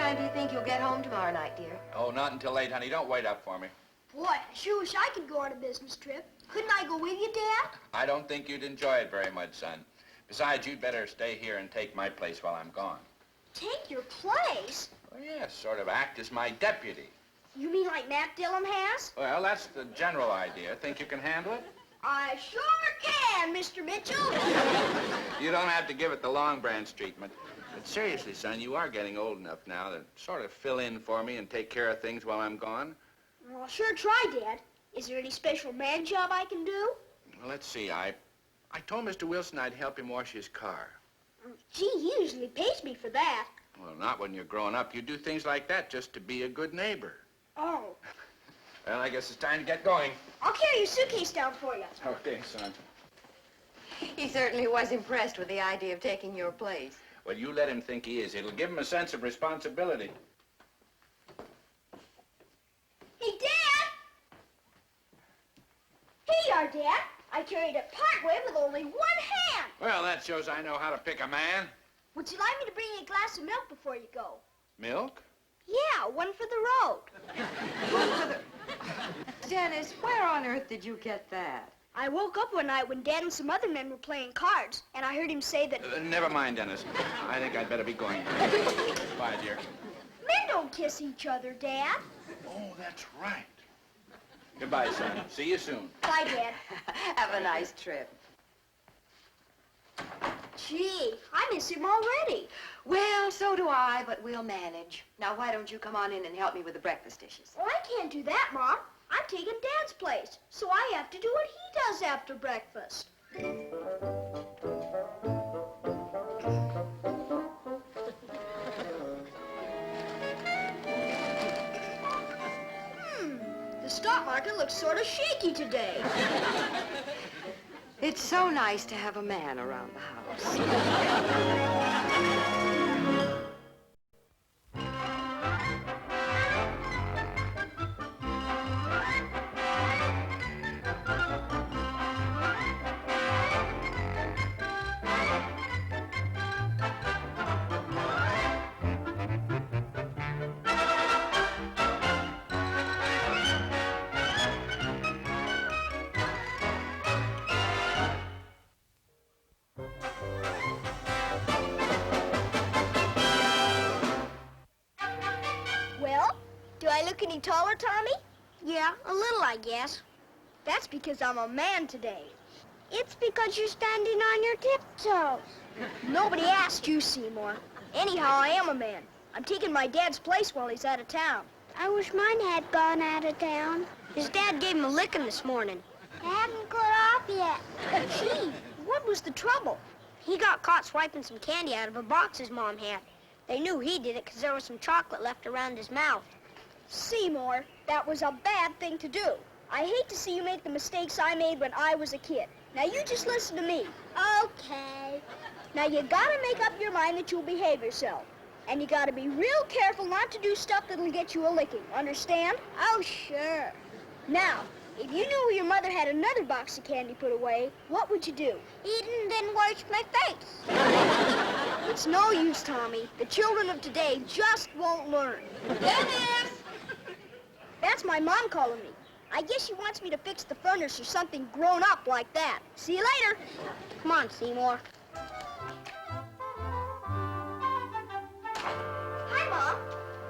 time do you think you'll get home tomorrow night, dear? Oh, not until late, honey. Don't wait up for me. Boy, I sure wish I could go on a business trip. Couldn't I go with you, Dad? I don't think you'd enjoy it very much, son. Besides, you'd better stay here and take my place while I'm gone. Take your place? Well, yes, sort of act as my deputy. You mean like Matt Dillon has? Well, that's the general idea. Think you can handle it? I sure can, Mr. Mitchell. You don't have to give it the Long Branch treatment. But seriously, son, you are getting old enough now to sort of fill in for me and take care of things while I'm gone. Well, I'll sure try, Dad. Is there any special man job I can do? Well, let's see. I told Mr. Wilson I'd help him wash his car. Gee, he usually pays me for that. Well, not when you're grown up. You do things like that just to be a good neighbor. Oh. Well, I guess it's time to get going. I'll carry your suitcase down for you. Okay, son. He certainly was impressed with the idea of taking your place. Well, you let him think he is. It'll give him a sense of responsibility. Hey, Dad! Here you are, Dad. I carried it partway with only one hand. Well, that shows I know how to pick a man. Would you like me to bring you a glass of milk before you go? Milk? Yeah, one for the road. Dennis, where on earth did you get that? I woke up one night when Dad and some other men were playing cards, and I heard him say that... Never mind, Dennis. I think I'd better be going. Bye, dear. Men don't kiss each other, Dad. Oh, that's right. Goodbye, son. See you soon. Bye, Dad. Have a nice trip. Gee, I miss him already. Well, so do I, but we'll manage. Now, why don't you come on in and help me with the breakfast dishes? Well, I can't do that, Mom. I'm taking Dad's place, so I have to do what he does after breakfast. The stock market looks sort of shaky today. It's so nice to have a man around the house. Well, do I look any taller, Tommy? Yeah, a little, I guess. That's because I'm a man today. It's because you're standing on your tiptoes. Nobody asked you, Seymour. Anyhow, I am a man. I'm taking my dad's place while he's out of town. I wish mine had gone out of town. His dad gave him a licking this morning. I haven't got off yet. Gee, what was the trouble? He got caught swiping some candy out of a box his mom had. They knew he did it because there was some chocolate left around his mouth. Seymour, that was a bad thing to do. I hate to see you make the mistakes I made when I was a kid. Now, you just listen to me. Okay. Now, you gotta make up your mind that you'll behave yourself. And you gotta be real careful not to do stuff that'll get you a licking. Understand? Oh, sure. Now, if you knew your mother had another box of candy put away, what would you do? Eat and then wash my face. It's no use, Tommy. The children of today just won't learn. Dennis! That's my mom calling me. I guess she wants me to fix the furnace or something grown up like that. See you later. Come on, Seymour. Hi, Mom.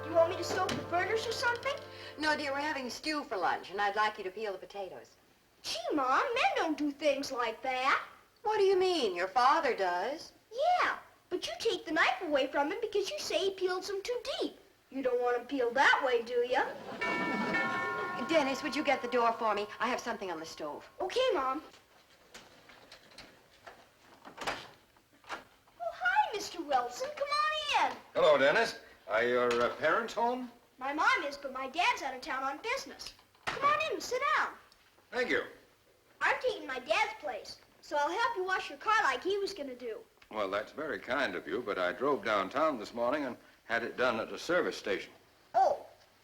Do you want me to soak the furnace or something? No, dear, we're having stew for lunch, and I'd like you to peel the potatoes. Gee, Mom, men don't do things like that. What do you mean? Your father does. Yeah, but you take the knife away from him because you say he peeled them too deep. You don't want him peeled that way, do you? Dennis, would you get the door for me? I have something on the stove. Okay, Mom. Oh, hi, Mr. Wilson. Come on in. Hello, Dennis. Are your parents home? My mom is, but my dad's out of town on business. Come on in and sit down. Thank you. I'm taking my dad's place, so I'll help you wash your car like he was going to do. Well, that's very kind of you, but I drove downtown this morning and had it done at a service station. Oh,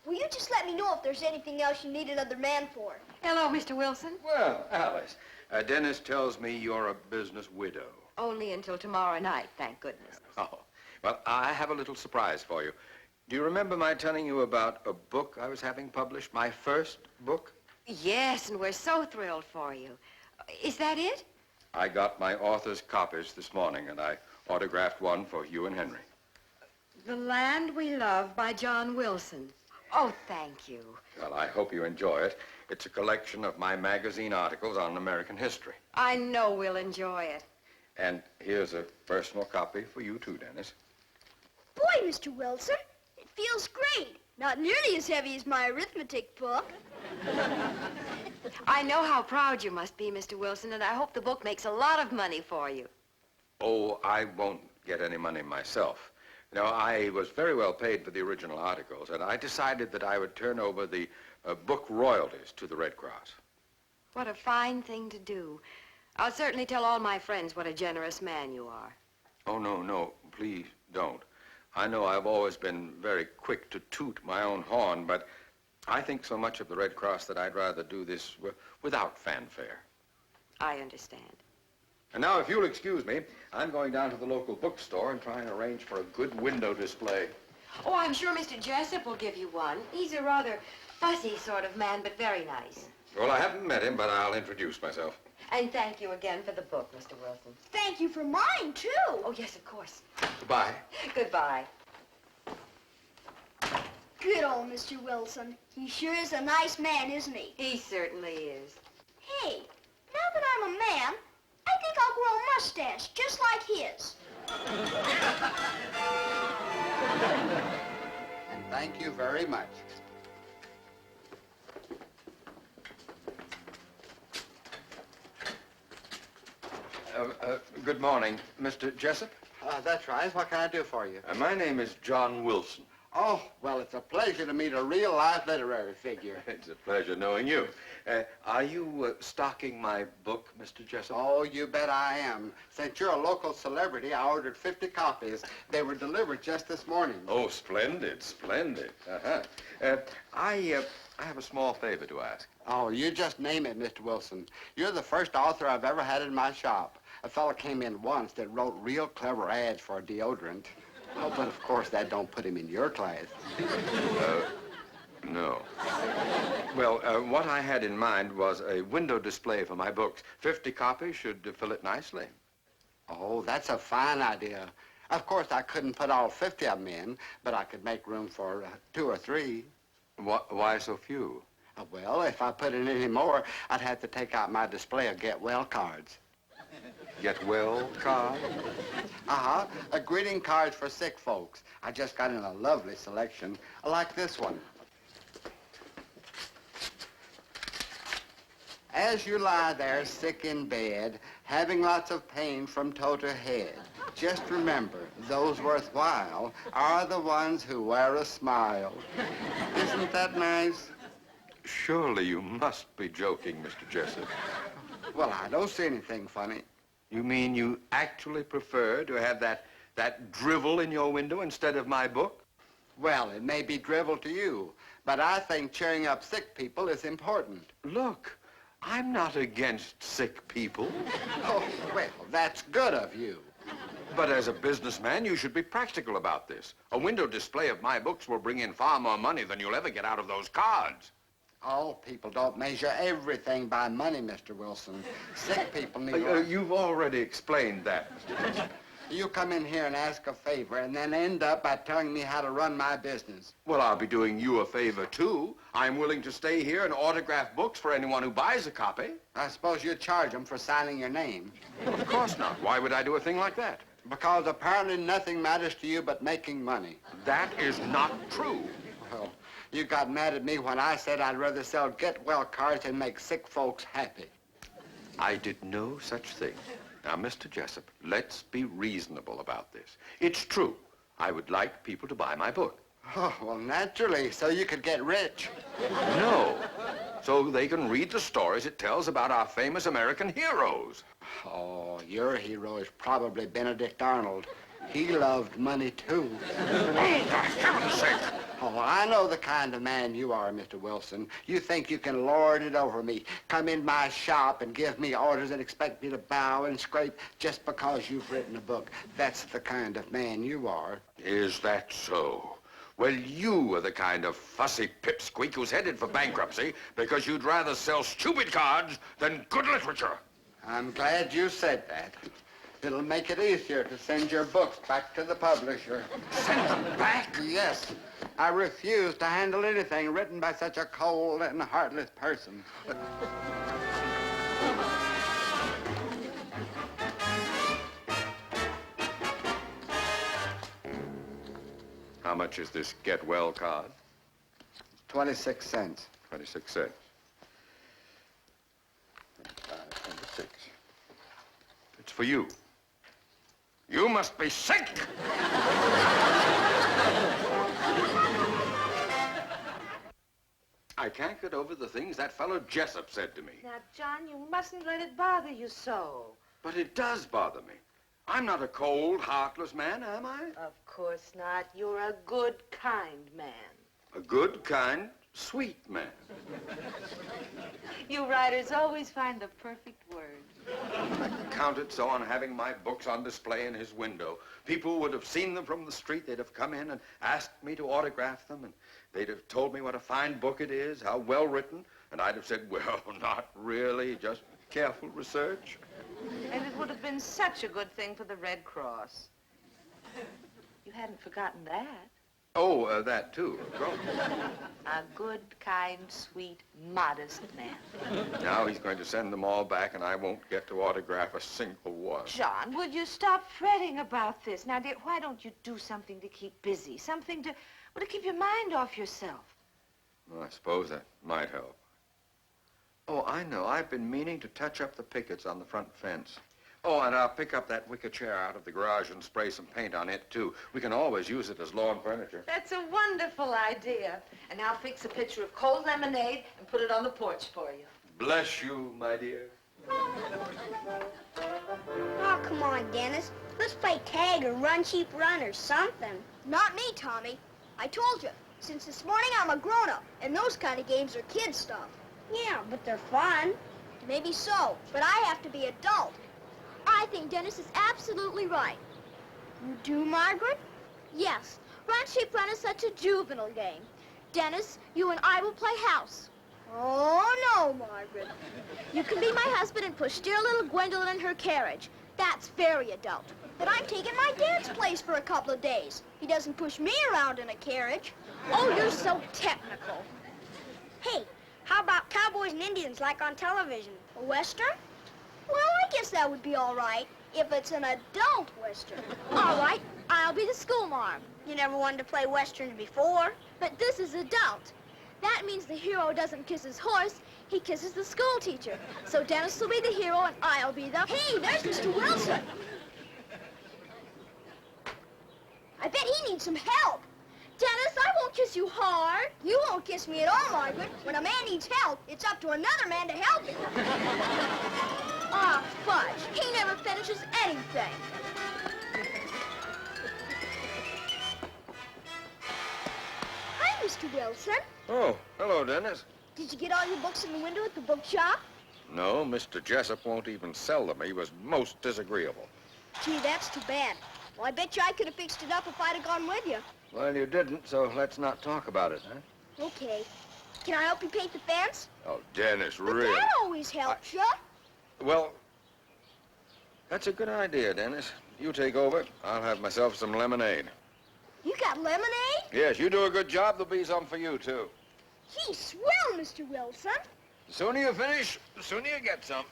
will you just let me know if there's anything else you need another man for? Hello, Mr. Wilson. Well, Alice, Dennis tells me you're a business widow. Only until tomorrow night, thank goodness. Oh, well, I have a little surprise for you. Do you remember my telling you about a book I was having published, my first book? Yes, and we're so thrilled for you. Is that it? I got my author's copies this morning, and I autographed one for you and Henry. The Land We Love by John Wilson. Oh, thank you. Well, I hope you enjoy it. It's a collection of my magazine articles on American history. I know we'll enjoy it. And here's a personal copy for you, too, Dennis. Boy, Mr. Wilson, it feels great. Not nearly as heavy as my arithmetic book. I know how proud you must be, Mr. Wilson, and I hope the book makes a lot of money for you. Oh, I won't get any money myself. You know, I was very well paid for the original articles, and I decided that I would turn over the book royalties to the Red Cross. What a fine thing to do. I'll certainly tell all my friends what a generous man you are. Oh, no, please don't. I know I've always been very quick to toot my own horn, but I think so much of the Red Cross that I'd rather do this without fanfare. I understand. And now, if you'll excuse me, I'm going down to the local bookstore and try and arrange for a good window display. Oh, I'm sure Mr. Jessup will give you one. He's a rather fussy sort of man, but very nice. Well, I haven't met him, but I'll introduce myself. And thank you again for the book, Mr. Wilson. Thank you for mine, too. Oh, yes, of course. Goodbye. Goodbye. Good old Mr. Wilson. He sure is a nice man, isn't he? He certainly is. Hey, now that I'm a man, I think I'll grow a mustache just like his. And thank you very much. Good morning. Mr. Jessup? That's right. What can I do for you? My name is John Wilson. Oh, well, it's a pleasure to meet a real-life literary figure. It's a pleasure knowing you. Are you stocking my book, Mr. Jessup? Oh, you bet I am. Since you're a local celebrity, I ordered 50 copies. They were delivered just this morning. Oh, splendid, splendid. I have a small favor to ask. Oh, you just name it, Mr. Wilson. You're the first author I've ever had in my shop. A fellow came in once that wrote real clever ads for a deodorant. Oh, but of course that don't put him in your class. No. Well, what I had in mind was a window display for my books. 50 copies should fill it nicely. Oh, that's a fine idea. Of course, I couldn't put all 50 of them in, but I could make room for 2 or 3. Why so few? Well, if I put in any more, I'd have to take out my display of get well cards. Get well card? Uh-huh. Greeting cards for sick folks. I just got in a lovely selection, like this one. As you lie there sick in bed, having lots of pain from toe to head, just remember, those worthwhile are the ones who wear a smile. Isn't that nice? Surely you must be joking, Mr. Jessup. Well, I don't see anything funny. You mean you actually prefer to have that drivel in your window instead of my book? Well, it may be drivel to you, but I think cheering up sick people is important. Look, I'm not against sick people. Oh, well, that's good of you. But as a businessman, you should be practical about this. A window display of my books will bring in far more money than you'll ever get out of those cards. All people don't measure everything by money, Mr. Wilson. Sick people need... You've already explained that, Mr. Jessup. You come in here and ask a favor and then end up by telling me how to run my business. Well, I'll be doing you a favor, too. I'm willing to stay here and autograph books for anyone who buys a copy. I suppose you charge them for signing your name. Well, of course not. Why would I do a thing like that? Because apparently nothing matters to you but making money. That is not true. Well, you got mad at me when I said I'd rather sell get-well cards than make sick folks happy. I did no such thing. Now, Mr. Jessup, let's be reasonable about this. It's true. I would like people to buy my book. Oh, well, naturally, so you could get rich. No. So they can read the stories it tells about our famous American heroes. Oh, your hero is probably Benedict Arnold. He loved money, too. Oh, for heaven's sake! Oh, I know the kind of man you are, Mr. Wilson. You think you can lord it over me, come in my shop and give me orders and expect me to bow and scrape just because you've written a book. That's the kind of man you are. Is that so? Well, you are the kind of fussy pipsqueak who's headed for bankruptcy because you'd rather sell stupid cards than good literature. I'm glad you said that. It'll make it easier to send your books back to the publisher. Send them back? Yes. I refuse to handle anything written by such a cold and heartless person. How much is this get well card? 26 cents. 26 cents. 26. It's for you. You must be sick! I can't get over the things that fellow Jessup said to me. Now, John, you mustn't let it bother you so. But it does bother me. I'm not a cold, heartless man, am I? Of course not. You're a good, kind man. A good, kind, sweet man. You writers always find the perfect word. I counted so on having my books on display in his window. People would have seen them from the street. They'd have come in and asked me to autograph them, and they'd have told me what a fine book it is, how well written, and I'd have said, well, not really, just careful research. And it would have been such a good thing for the Red Cross. You hadn't forgotten that. Oh, that too, of course. A good, kind, sweet, modest man. Now he's going to send them all back, and I won't get to autograph a single one. John, would you stop fretting about this? Now, dear, why don't you do something to keep busy? Something to, well, to keep your mind off yourself. Well, I suppose that might help. Oh, I know. I've been meaning to touch up the pickets on the front fence. Oh, and I'll pick up that wicker chair out of the garage and spray some paint on it, too. We can always use it as lawn furniture. That's a wonderful idea. And I'll fix a pitcher of cold lemonade and put it on the porch for you. Bless you, my dear. Oh, come on, Dennis. Let's play tag or run, sheep, run or something. Not me, Tommy. I told you, since this morning I'm a grown-up, and those kind of games are kid stuff. Yeah, but they're fun. Maybe so, but I have to be adult. I think Dennis is absolutely right. You do, Margaret? Yes. Run, sheep, run is such a juvenile game. Dennis, you and I will play house. Oh, no, Margaret. You can be my husband and push dear little Gwendolyn in her carriage. That's very adult. But I'm taking my dad's place for a couple of days. He doesn't push me around in a carriage. Oh, you're so technical. Hey, how about cowboys and Indians like on television? A Western? Well, I guess that would be all right if it's an adult Western. All right, I'll be the schoolmarm. You never wanted to play Westerns before. But this is adult. That means the hero doesn't kiss his horse, he kisses the school teacher. So Dennis will be the hero and I'll be the... Hey, there's Mr. Wilson. I bet he needs some help. Dennis, I won't kiss you hard. You won't kiss me at all, Margaret. When a man needs help, it's up to another man to help him. Ah, fudge. He never finishes anything. Hi, Mr. Wilson. Oh, hello, Dennis. Did you get all your books in the window at the bookshop? No, Mr. Jessup won't even sell them. He was most disagreeable. Gee, that's too bad. Well, I bet you I could have fixed it up if I'd have gone with you. Well, you didn't, so let's not talk about it, huh? Okay. Can I help you paint the fence? Oh, Dennis, But really? that always helps you. Well, that's a good idea, Dennis. You take over. I'll have myself some lemonade. You got lemonade? Yes, you do a good job. There'll be some for you, too. Gee, swell, Mr. Wilson. The sooner you finish, the sooner you get some.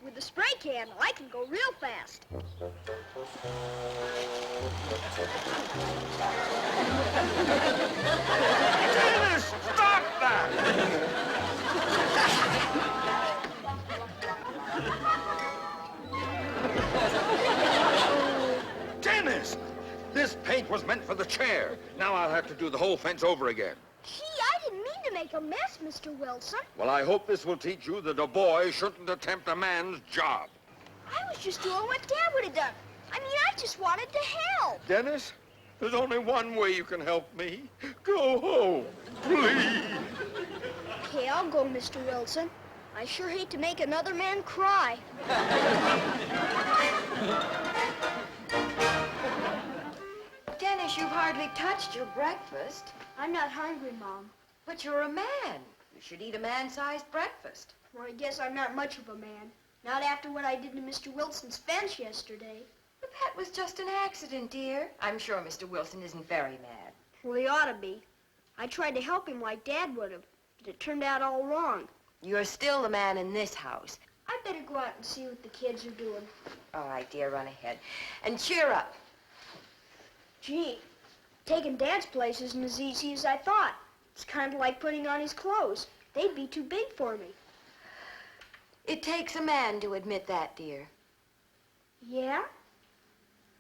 With the spray can, I can go real fast. Dennis, stop that! Dennis! This paint was meant for the chair. Now I'll have to do the whole fence over again. Gee, I didn't mean to make a mess, Mr. Wilson. Well, I hope this will teach you that a boy shouldn't attempt a man's job. I was just doing what Dad would have done. I mean, I just wanted to help. Dennis, there's only one way you can help me. Go home, please. Okay, I'll go, Mr. Wilson. I sure hate to make another man cry. Dennis, you've hardly touched your breakfast. I'm not hungry, Mom. But you're a man. You should eat a man-sized breakfast. Well, I guess I'm not much of a man. Not after what I did to Mr. Wilson's fence yesterday. But that was just an accident, dear. I'm sure Mr. Wilson isn't very mad. Well, he ought to be. I tried to help him like Dad would have, but it turned out all wrong. You're still the man in this house. I better go out and see what the kids are doing. All right, dear, run ahead. And cheer up. Gee, taking Dad's place isn't as easy as I thought. It's kind of like putting on his clothes. They'd be too big for me. It takes a man to admit that, dear. Yeah?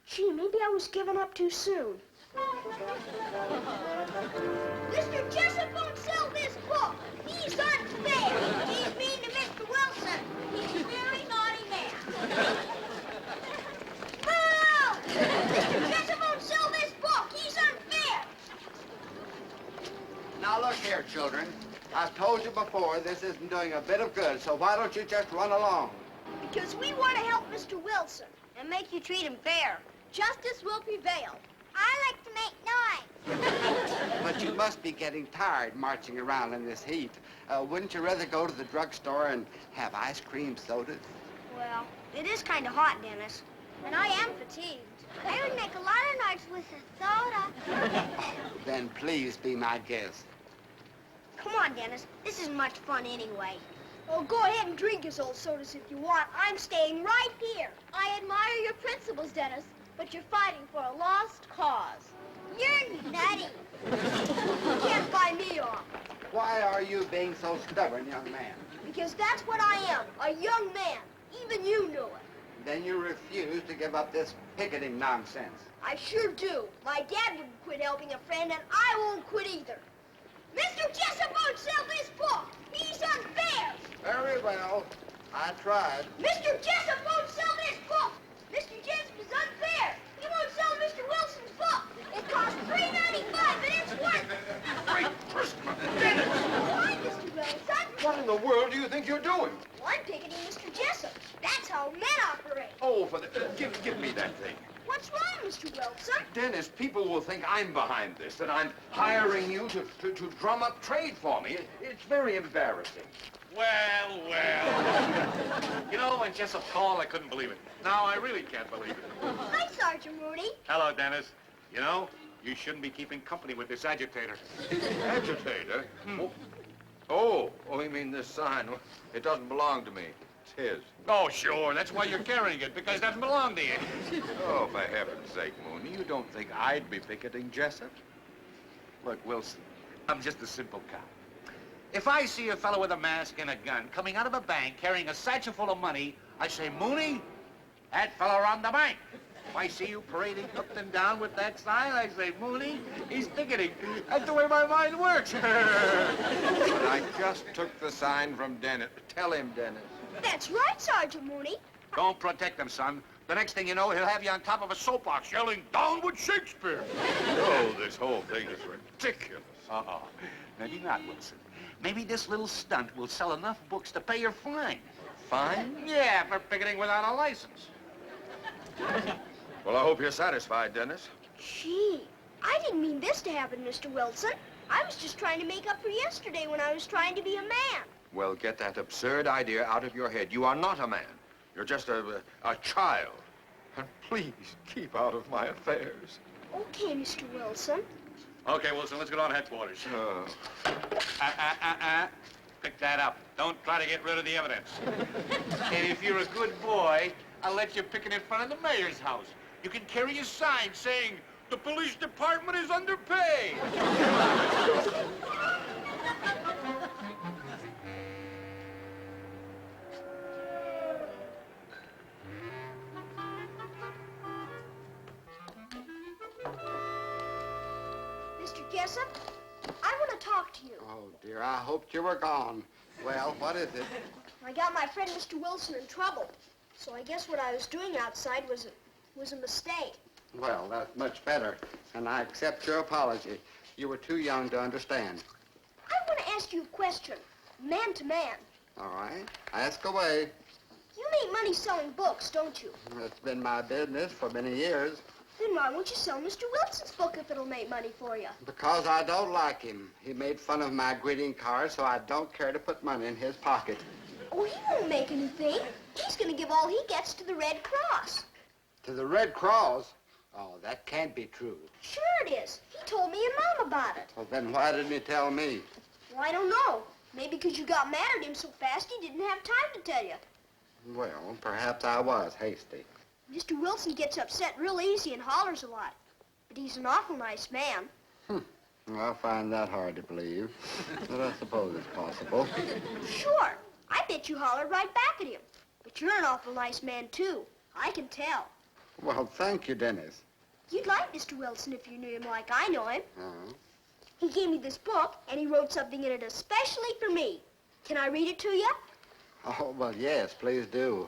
Gee, maybe I was giving up too soon. Mr. Jessup won't sell this book. He's unfair. He's mean to Mr. Wilson. He's a very naughty man. Oh! Mr. Jessup won't sell this book. He's unfair. Now look here, children. I've told you before this isn't doing a bit of good, so why don't you just run along? Because we want to help Mr. Wilson and make you treat him fair. Justice will prevail. I like to make noise. But you must be getting tired marching around in this heat. Wouldn't you rather go to the drugstore and have ice cream sodas? Well, it is kind of hot, Dennis. And I am fatigued. I would make a lot of noise with a soda. Then please be my guest. Come on, Dennis. This isn't much fun anyway. Well, go ahead and drink his old sodas if you want. I'm staying right here. I admire your principles, Dennis, but you're fighting for a lost cause. You're nutty. You can't buy me off. Why are you being so stubborn, young man? Because that's what I am, a young man. Even you know it. Then you refuse to give up this picketing nonsense. I sure do. My dad wouldn't quit helping a friend, and I won't quit either. Mr. Jessup won't sell this book. He's unfair. Very well. I tried. Mr. Jessup won't sell this book. Mr. Jessup is unfair. He won't sell Mr. Wilson's book. It costs $3.95, and it's worth it. Great Christmas, Dennis! Why, Mr. Wilson? What in the world do you think you're doing? Well, I'm picketing Mr. Jessup. That's how men operate. Oh, give me that thing. What's wrong, Mr. Wilson? Dennis, people will think I'm behind this, that I'm hiring you to drum up trade for me. It's very embarrassing. Well. You know, when Jessup called, I couldn't believe it. Now, I really can't believe it. Hi, Sergeant Mooney. Hello, Dennis. You know, you shouldn't be keeping company with this agitator. Agitator? Oh, you mean this sign? It doesn't belong to me. It's his. Oh, sure. That's why you're carrying it, because it doesn't belong to you. Oh, for heaven's sake, Mooney, you don't think I'd be picketing Jessup? Look, Wilson, I'm just a simple cop. If I see a fellow with a mask and a gun coming out of a bank carrying a satchel full of money, I say, Mooney, that fella robbed the bank. If I see you parading up and down with that sign, I say, Mooney, he's picketing. That's the way my mind works. I just took the sign from Dennis. Tell him, Dennis. That's right, Sergeant Mooney. Don't protect him, son. The next thing you know, he'll have you on top of a soapbox yelling, down with Shakespeare. Oh, this whole thing is ridiculous. Uh-oh. Maybe not, Wilson. Maybe this little stunt will sell enough books to pay your fine. Fine? Yeah, for picketing without a license. Well, I hope you're satisfied, Dennis. Gee, I didn't mean this to happen, Mr. Wilson. I was just trying to make up for yesterday when I was trying to be a man. Well, get that absurd idea out of your head. You are not a man. You're just a child. And please, keep out of my affairs. Okay, Mr. Wilson. Okay, Wilson, let's get on headquarters. Oh. Pick that up. Don't try to get rid of the evidence. And if you're a good boy, I'll let you pick it in front of the mayor's house. You can carry a sign saying, the police department is underpaid. Mr. Jessup, I want to talk to you. Oh, dear, I hoped you were gone. Well, what is it? I got my friend Mr. Wilson in trouble, so I guess what I was doing outside was a mistake. Well, that's much better, and I accept your apology. You were too young to understand. I want to ask you a question, man to man. All right, ask away. You make money selling books, don't you? It's been my business for many years. Then why won't you sell Mr. Wilson's book if it'll make money for you? Because I don't like him. He made fun of my greeting card, so I don't care to put money in his pocket. Oh, he won't make anything. He's going to give all he gets to the Red Cross. To the Red Cross? Oh, that can't be true. Sure it is. He told me and Mom about it. Well, then why didn't he tell me? Well, I don't know. Maybe because you got mad at him so fast he didn't have time to tell you. Well, perhaps I was hasty. Mr. Wilson gets upset real easy and hollers a lot. But he's an awful nice man. I find that hard to believe, but I suppose it's possible. Sure. I bet you hollered right back at him. But you're an awful nice man, too. I can tell. Well, thank you, Dennis. You'd like Mr. Wilson if you knew him like I know him. Uh-huh. He gave me this book, and he wrote something in it especially for me. Can I read it to you? Oh, well, yes, please do.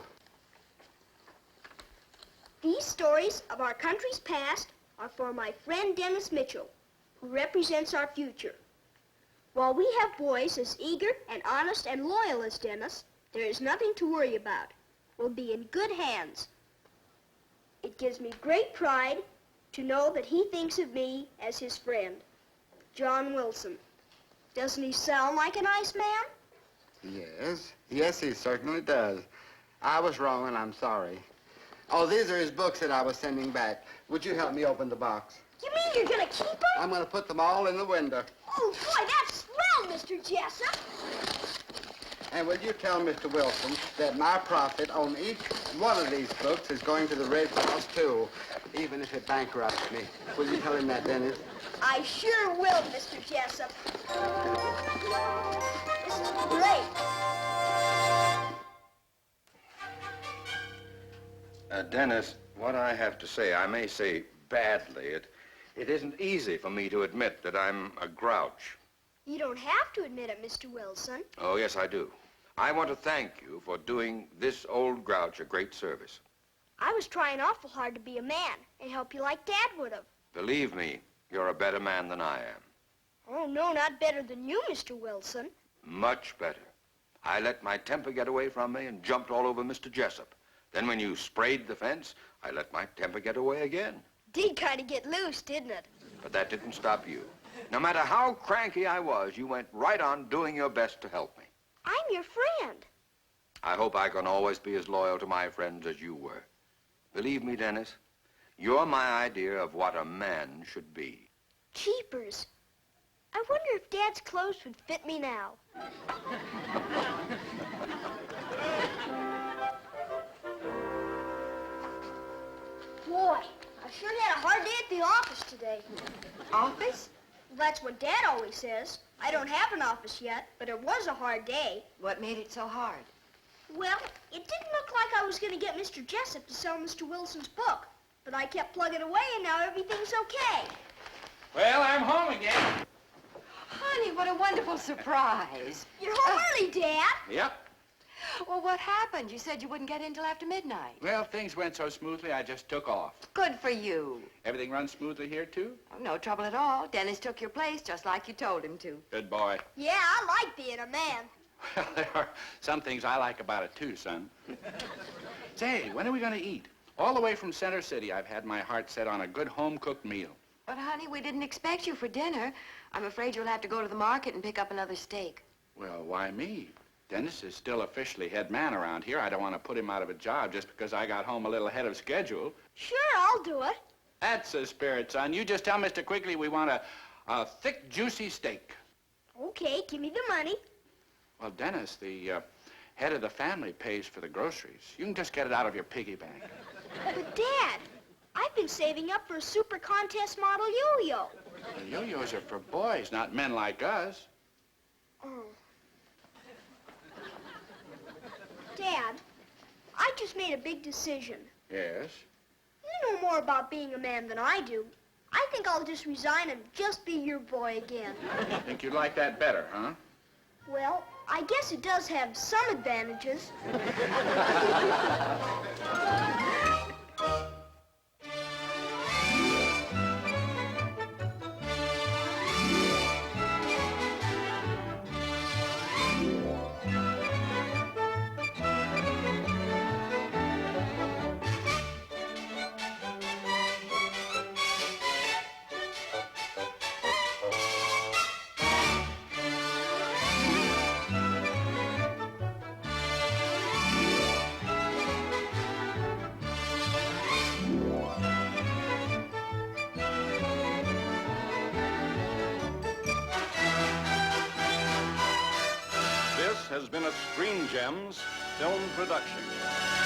These stories of our country's past are for my friend Dennis Mitchell, who represents our future. While we have boys as eager and honest and loyal as Dennis, there is nothing to worry about. We'll be in good hands. It gives me great pride to know that he thinks of me as his friend, John Wilson. Doesn't he sound like a nice man? Yes, he certainly does. I was wrong, and I'm sorry. Oh, these are his books that I was sending back. Would you help me open the box? You mean you're gonna keep them? I'm gonna put them all in the window. Oh, boy, that's swell, Mr. Jessup. And will you tell Mr. Wilson that my profit on each one of these books is going to the Red Cross, too, even if it bankrupts me? Will you tell him that, Dennis? I sure will, Mr. Jessup. This is great. Dennis, what I have to say, I may say badly. It isn't easy for me to admit that I'm a grouch. You don't have to admit it, Mr. Wilson. Oh, yes, I do. I want to thank you for doing this old grouch a great service. I was trying awful hard to be a man and help you like Dad would have. Believe me, you're a better man than I am. Oh, no, not better than you, Mr. Wilson. Much better. I let my temper get away from me and jumped all over Mr. Jessup. Then when you sprayed the fence, I let my temper get away again. Did kind of get loose, didn't it? But that didn't stop you. No matter how cranky I was, you went right on doing your best to help me. I'm your friend. I hope I can always be as loyal to my friends as you were. Believe me, Dennis, you're my idea of what a man should be. Jeepers. I wonder if Dad's clothes would fit me now. Boy, I sure had a hard day at the office today. Office? That's what Dad always says. I don't have an office yet, but it was a hard day. What made it so hard? Well, it didn't look like I was going to get Mr. Jessup to sell Mr. Wilson's book. But I kept plugging away, and now everything's okay. Well, I'm home again. Honey, what a wonderful surprise. You're home early, Dad. Yep. Well, what happened? You said you wouldn't get in till after midnight. Well, things went so smoothly, I just took off. Good for you. Everything runs smoothly here, too? Oh, no trouble at all. Dennis took your place just like you told him to. Good boy. Yeah, I like being a man. Well, there are some things I like about it, too, son. Say, when are we going to eat? All the way from Center City, I've had my heart set on a good home-cooked meal. But, honey, we didn't expect you for dinner. I'm afraid you'll have to go to the market and pick up another steak. Well, why me? Dennis is still officially head man around here. I don't want to put him out of a job just because I got home a little ahead of schedule. Sure, I'll do it. That's the spirit, son. You just tell Mr. Quigley we want a thick, juicy steak. Okay, give me the money. Well, Dennis, the head of the family pays for the groceries. You can just get it out of your piggy bank. But, Dad, I've been saving up for a super contest model yo-yo. The yo-yos are for boys, not men like us. Oh. Dad, I just made a big decision. Yes? You know more about being a man than I do. I think I'll just resign and just be your boy again. Think you'd like that better, huh? Well, I guess it does have some advantages. has been a Screen Gems film production.